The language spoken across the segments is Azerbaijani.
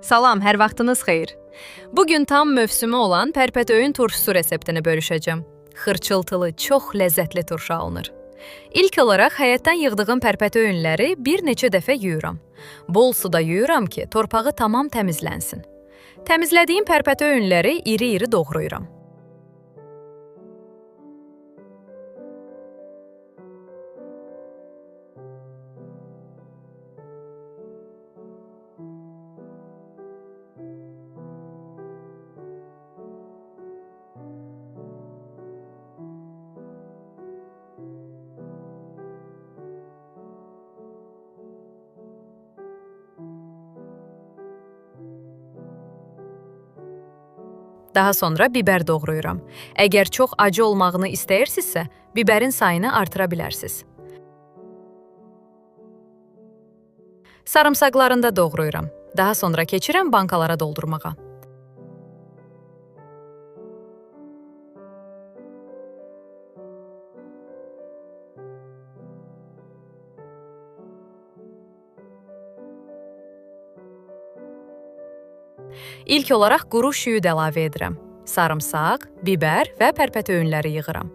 Salam, hər vaxtınız xeyir. Bugün tam mövsümü olan pərpətöyün turşusu reseptini bölüşəcəm. Xırçıltılı, çox ləzzətli turşu alınır. İlk olaraq həyətdən yığdığım pərpətöyünləri bir neçə dəfə yuyuram. Bol suda yuyuram ki, torpağı tamam təmizlənsin. Təmizlədiyim pərpətöyünləri iri-iri doğrayıram. Daha sonra biber doğrayıram. Əgər çox acı olmağını istəyirsinizsə, biberin sayını artıra bilərsiniz. Sarımsaqlarını da doğrayıram. Daha sonra keçirəm bankalara doldurmağa. İlk olaraq quru şüyüd əlavə edirəm. Sarımsaq, biber və pərpətöyünləri yığıram.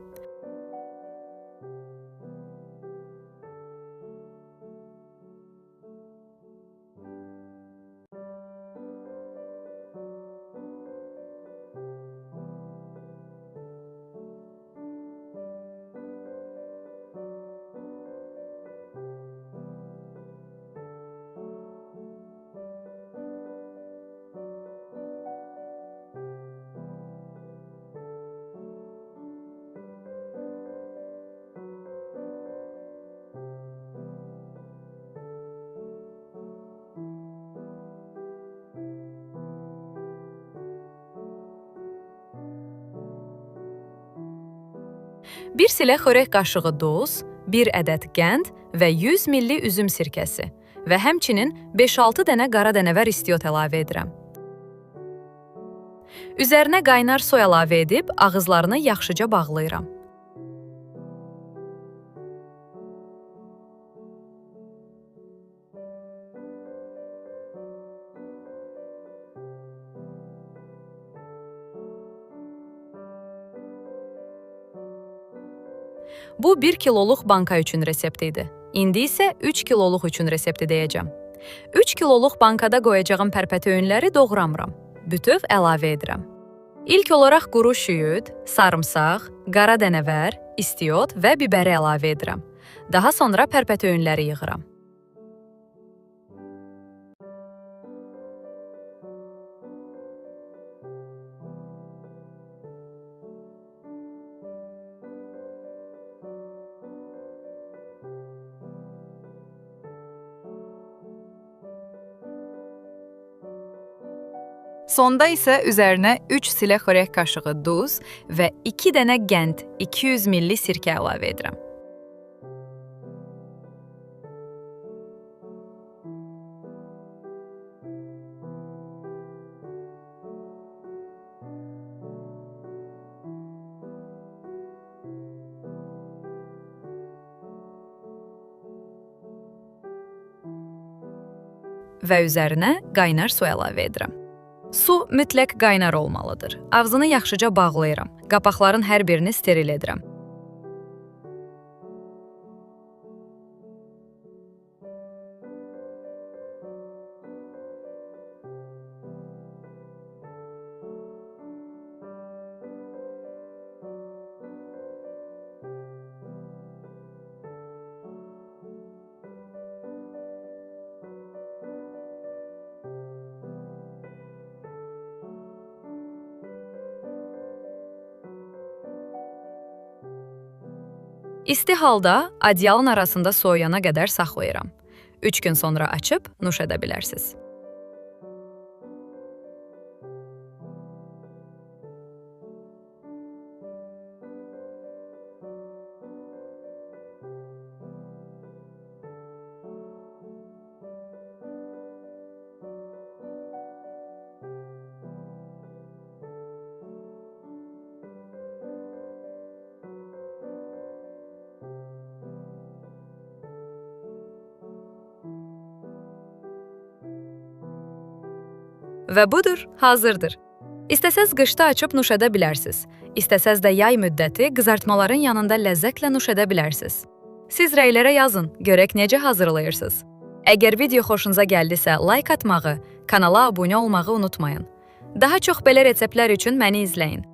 Bir silə xörək qaşığı duz, 1 ədəd qənd və 100 ml üzüm sirkəsi və həmçinin 5-6 dənə qara dənəvər istiyot əlavə edirəm. Üzərinə qaynar su əlavə edib ağızlarını yaxşıca bağlayıram. Bu 1 kiloluq banka üçün resepti idi. İndi isə 3 kiloluq üçün resepti deyəcəm. 3 kiloluq bankada qoyacağım pərpətöyünləri doğramıram. Bütöv əlavə edirəm. İlk olaraq quru şüyüd, sarımsaq, qara dənəvər, istiyot və biberi əlavə edirəm. Daha sonra pərpətöyünləri yığıram. Sonda isə üzərinə 3 silə xörək qaşığı duz və 2 dənə qənd 200 ml sirkə əlavə edirəm. Və üzərinə qaynar su əlavə edirəm. Su mütləq qaynar olmalıdır. Ağzını yaxşıca bağlayıram. Qapaqların hər birini steril edirəm. İsti halda adyalın arasında soyuyana qədər saxlayıram. 3 gün sonra açıb nuş edə bilərsiniz. Və budur, hazırdır. İstəsəz qışda açıb nuş edə bilərsiniz. İstəsəz də yay müddəti qızartmaların yanında ləzzətlə nuş edə bilərsiniz. Siz rəylərə yazın, görək necə hazırlayırsınız. Əgər video xoşunuza gəldisə, like atmağı, kanala abunə olmağı unutmayın. Daha çox belə reseptlər üçün məni izləyin.